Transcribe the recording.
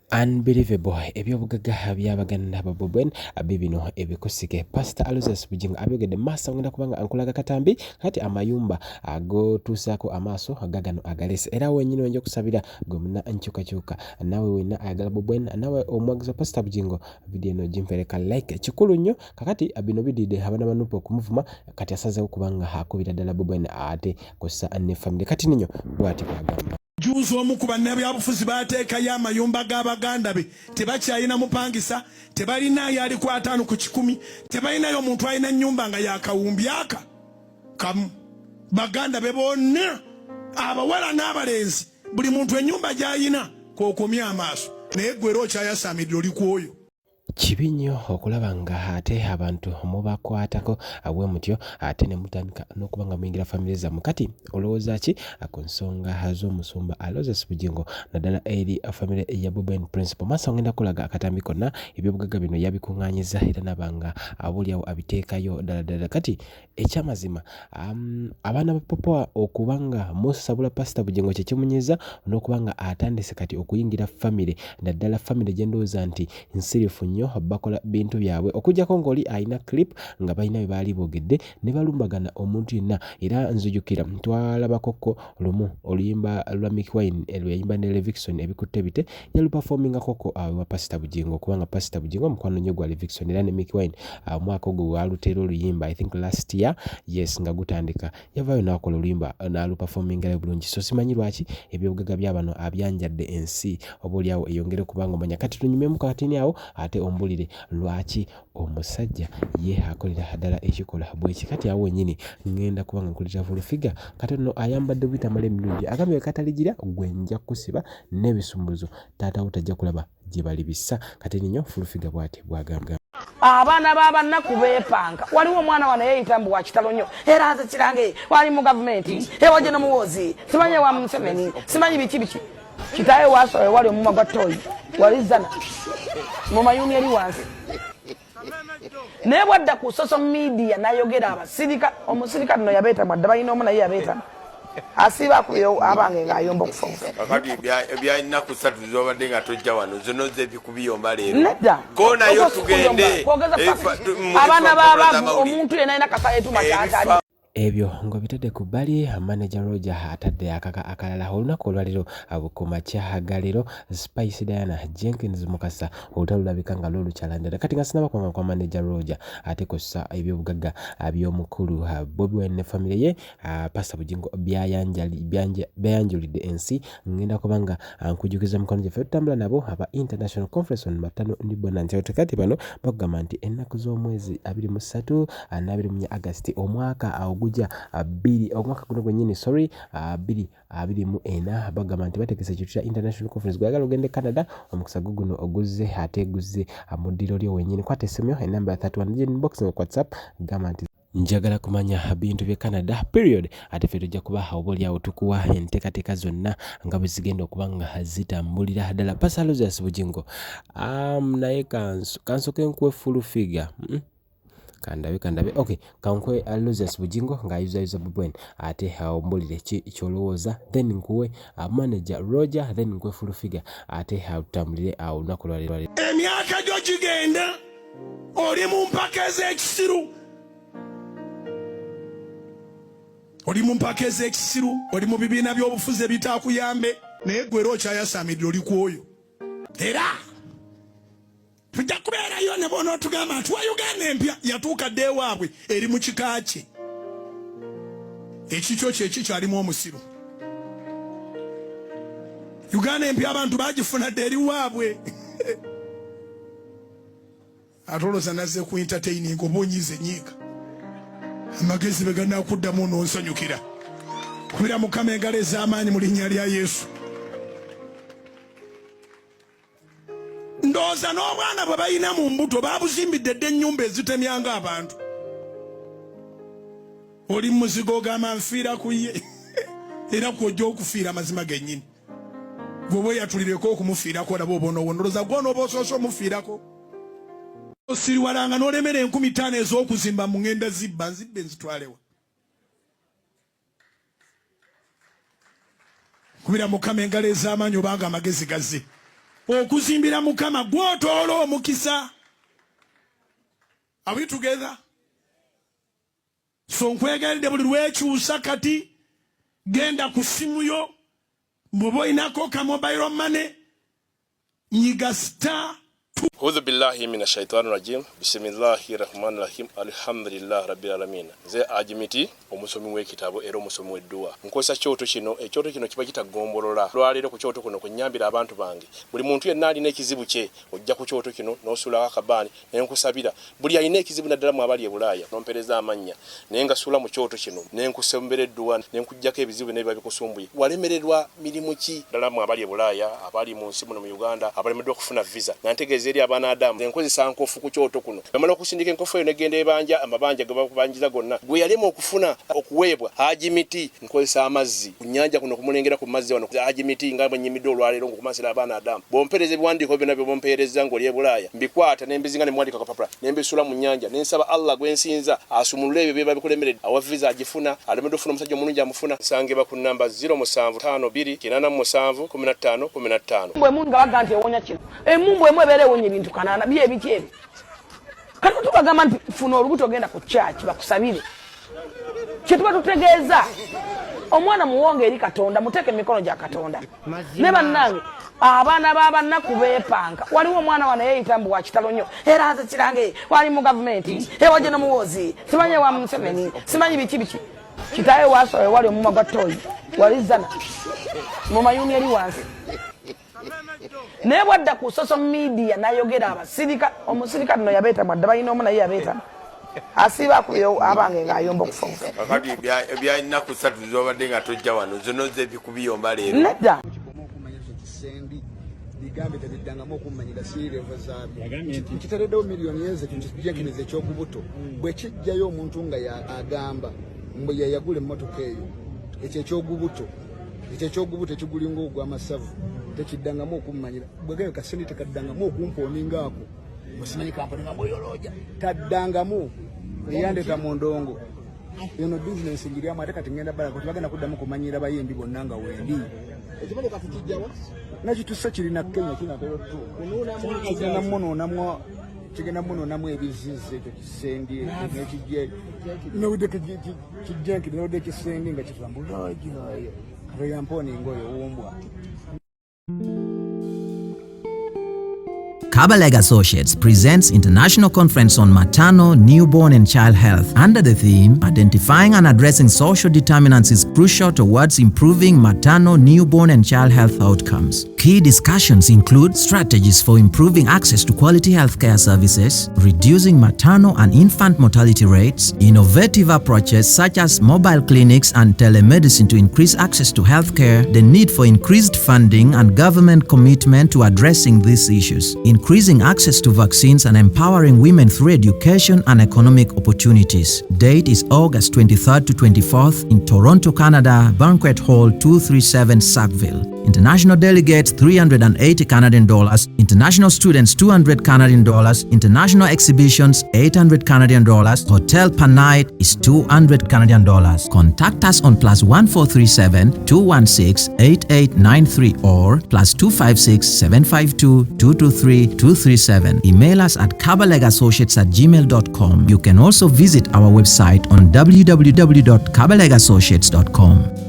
Unbelievable ebyo'Bugaga bya'baganda Bobi Wine bibino ebikusike Pastor Bujjingo abyogedde massa ngenda kubanga ankulaga katambi kati amayumba agotuusako amaaso agagano agalese era wenyini wenje kusabira gwe muna nkyukakyuka nawe wena ayagala Bobi Wine nawe omwagiza Pastor Bujjingo video eno jimpereka like kikulu nnyo kakati bino bidide abana banupa okumuvuma kati asazeewo kubanga akubira ddala Bobi Wine ate kosa ne family kati ninyo bwati bwagamba Juzi omu ku bannabyabufuzi bateekayo amayumba g'Abaganda be tebakyalina mupangisa tebalinayo ali ku 5 ku 10 tebalinayo omuntu alina nnyumba nga yakawumbi aka kamu Baganda be bonna abawala n'abalenzi buli muntu ennyumba gy'ayina k'okomya amaaso naye gwe era okyayasamidde oli ku oyo kibi nnyo okulaba nga ate abantu mubakwatako abwe mutyo ate ne mutandika n'okuba nga muyingira famire zammwe kati olowooza ki ku nsonga z'omusumba Bujjingo naddala eri famire ya Bobi Wine principal masa ngenda kulaga akatambi konna ebyo'Bugaga bino yabikuŋŋaanyiza era nabanga abulyawo abiteekayo ddala kati ekyamazima abaana ba papa okubanga musabula Pastor Bujjingo kye kimunyiza n'okubanga atandise kati okuyingira famire naddala famire gye ndowooza nti nsirifu nnyo bakola bintu byabwe okujjako ng'oli ayina clip nga balina bye baali boogedde ne balumbagana omuntu yenna era nzijukira twalabakoko lumu oluyimba lwa Wine yayimba ne Levikson ebikutte bite yaluperforminga koko wa Pastor Bujjingo kubanga Pastor Bujjingo mukwano nnyo gwa Levikson era ne Wine omwaka ogwo walutera oluyimba I think last year yes nga gutandika yavaayo n'akola oluyimba n'aluperforminga bulungi so simanyi lwaki ebyo'Bugaga by'abano abyanjadde ensi oboolyawo eyongere kubanga omanya kati tunyumyemu katini awo ate ombulire lwaki omusajja ye akolera ddala ekikola bweki kati awo wenyini ngenda kubanga nkulira full figure kati no ayambadde bitamala emilungi agambye kataligira gwenja kusiba n'ebisumbuzo taata utajja kulaba gye bali bissa kati ninyo full figure bwati bwagamba abaana b'abanaku beepanga waliwo omwana wano yeeyita mbu wa kitalo nnyo era aze kirange wali mu gavumenti ewaje n'omuwoozi simanyi wa Museveni simanyi biki kitaye waasowe wali omuma gwa toyi wali zana mu mayuni eri wansi naye bwadda ku social media n'ayogera abasirika omusirika nno yabeeta mwadde balina omu naye yabeeta asiba kuyo abange ng'ayomba okufa kakati ebyalinaku 3 zobadde nga tojja wano zino zebikubiyomba leero nedda konayo tugende abaana b'abavu omuntu yenna alina kasaleetuma kyatali ebyo ngo bitadde ku bbali manager Roger atadde akaka akalala olunaku olwaliro abukuma kyagalero Spice Diana Jenkins Mukasa olutалulabika nga lwolukyalandira kati nga sinaba kwanga kwa manager Roger ate kossa ebyo'Bugaga by'omukulu Bobi Wine ne family ye Pastor Bujjingo byayanjulidde ensi ngenda kubanga nkujukiza mukono gye tutambula nabo aba international conference on matano ndi bonanza kati bano bagamba nti ennaku z'omwezi 23 na 24 August omwaka guja omwaka guno gwennyini 2024 bagamba nti bategese ekyo international conference gwagala ogende Canada omukisa guno oguzze ate guzze mu ddiro lyo wennyini kwata essimu enamba 31 inbox mu WhatsApp gamba nti njagala kumanya bintu bye Canada period ate ffe tujja kuba oboolyawo tukuwa enteekateeka zonna nga bwe zigenda okuba nga zitambulira ddala Pastor Bujjingo naye kansoke nkuwe full figure kandabe okay kankwe Bujjingo ng'ayuzaayuza Bobi Wine ate ombulire kyolowooza then nkuwe manager Roger then nkuwe full figure ate tutambulire awo olunaku lwaleero emyaka gyo gigenda oli mu mpaka ez'ekisiru oli mu bibiina by'obufuzi ebitaakuyambe naye gwe era okyayasamidde oli ku oyo era tujja kubeerayo ne bona otugamba nti wa Uganda empya yatuuka dde ewaabwe eri mu kika kye ekikyo kyeki kyalimu omusiru Uganda empya abantu bagifuna dde eri waabwe atoloza nazze ku entertaining oba onyize nyiika amagezi be ganakuddamu n'onsanyukira kubira Mukama engalo ez'amaanyi mu linnya lya Yesu ndooza n'obwana bwe balina mu mbuto babuzimbidde dde ennyumba ezitemyanga abantu oli muzigo ogamba nfiira ku ye era kwojja okufiira amazima gennyini gwe yatulireko okumufiirako olaba oba onoowondoloza gw'onooba osoose omufiirako osiriwalanga n'olemera 15,000 ez'okuzimba mu ngenda zibba nzibbe nzitwalewa kubira Mukama engalo ez'amaanyi obanga amagezi gazze okuzimbira Mukama gwotoola omukisa. Are we together? So nkwegalidde buli lwekyusa kati genda ku simu yo bw'oba olinako ka mobile money nyiga star. A'udhu billahi minash shaitani rajim. Bismillahir rahmanir rahim. Alhamdulillah rabbil alamin. Ze ajimiti omusomi w'ekitabo era omusomi w'edduwa. Nkozesa kyoto kino, ekyoto kino kiba kitagombolola. Lwaliro ku kyoto kuno kunyambira abantu bange. Buli muntu yenna alina ekizibu kye ojja ku kyoto kino n'osula akabani ne nkusabira. Buli alina ekizibu naddala mu abali e Bulaaya n'ompereza amanya. Ne ngasula mu kyoto kino ne nkusembera edduwa ne nkujjako ebizibu n'ebiba bikusumbuye. Walemererwa mirimu ki ddala mu abali e Bulaaya, abali mu nsi muno mu Uganda, abalemeddwa okufuna visa. Nantegeeza eri abaana Adamu nkozesa nkofu ku kyoto kuno. Bamala okusindika enkofu eyo negenda ebanja amabanja ge bakubanjiza gonna. Gwe yalema okufuna okuweebwa ajimiti nkozesa amazzi ku nnyanja kuno kumulengera ku mazzi wano ajimiti nga bwenyimidde olwaleero ngokumasira abaana Adamu. Bompereza ebiwandiiko byonna bye bompereza ng'oli e Bulaaya mbikwata nembizinga ne mwandika kapapula nembisula mu nnyanja nensaba Allah gwensinza asumulule ebyo byeba bikulemeredde awa visa agifuna alemedde ofuna omusajja omulungi amufuna nsangeba ku namba 0752871515. Mbwe mungu baga nti ewonya kino emumbu emu ebeera ewonya ebintu kanaana bye ebiki ebyo kati tubagamba nti funa olubuto ogenda ku church bakusabire kyetuba tutegeeza omwana muwonge eri Katonda muteeke emikono gya Katonda ne bannange abaana b'abannaku beepanga. Waliwo omwana wano yeeyita mbu wa kitalo nnyo era aze kirange wali mu gavumenti ewaje n'omuwoozi simanyi wa Museveni simanyi biki kitaye waasowe wali omumwa gwa toyi wali zana mu mayuni eri wansi naye bwadda ku social media nayogera abasirika omusirika nno yabeeta mwadde balina omu naye yabeeta asiba kuyo abange ng'ayomba okufonsa kakati ebyalina ku 3 zobadde nga tojja wano zino ze bikubiyomba leero nedda bigambe tebiddangamu okummanyira siirevo zaabyo kitereddewo miliyoni yeze kijenkiniza ekyokubuto bwe kijjayo omuntu nga agamba mbu yeyagula emmotoka eyo ekyo ekyogubuto ekigulinga ogw'amasavu tekiddangamu okummanyira bwegayo kasente tekaddangamu okumpooningaako musimanyi kampani nga muyoloja taddangamu eyandeta mu ndongo eno bizinesi ngiryamu ate kati ngenda balako tebagenda kuddamu kumanyira bayimbi bonna nga wendi ekimotoka tukijjawa nakitusa kirina Kenya kinabeerotu kigenda munonamu ebizizi ekyo kisenge nekijje nowudde kijjenki nowudde ekisenge nga kitambulayo kale yamponi ngoyo wombwa. Kabaleg Associates presents International Conference on Maternal, Newborn and Child Health under the theme Identifying and Addressing Social Determinants is Crucial Towards Improving Maternal, Newborn and Child Health Outcomes. Key discussions include strategies for improving access to quality healthcare services, reducing maternal and infant mortality rates, innovative approaches such as mobile clinics and telemedicine to increase access to healthcare, the need for increased funding and government commitment to addressing these issues, increasing access to vaccines and empowering women through education and economic opportunities. Date is August 23rd to 24th in Toronto, Canada, Banquet Hall 237 Sackville. International delegates $380 Canadian, international students $200 Canadian, international exhibitions $800 Canadian, hotel per night is $200 Canadian. Contact us on +1437 216 8893 or +256 752 223 237. Email us at kabalegassociates@gmail.com. You can also visit our website on www.kabalegassociates.com.